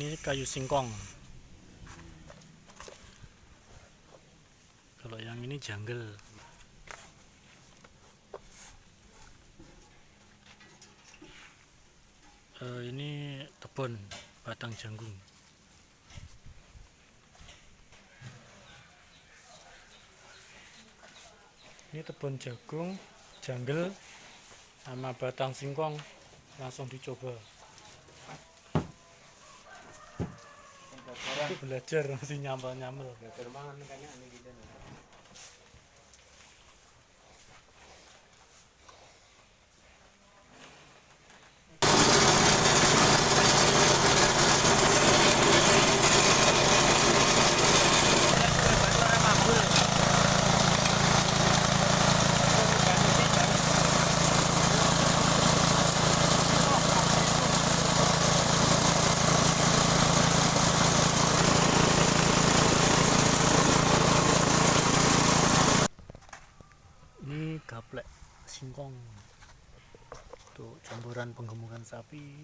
ini kayu singkong. Kalau yang ini jungle. Ini tebon batang janggung. Ini tebon jagung, jungle, sama batang singkong. Langsung dicoba. Itu belajar masih nyambel-nyambel. Ini gaplek singkong untuk campuran penggemukan sapi.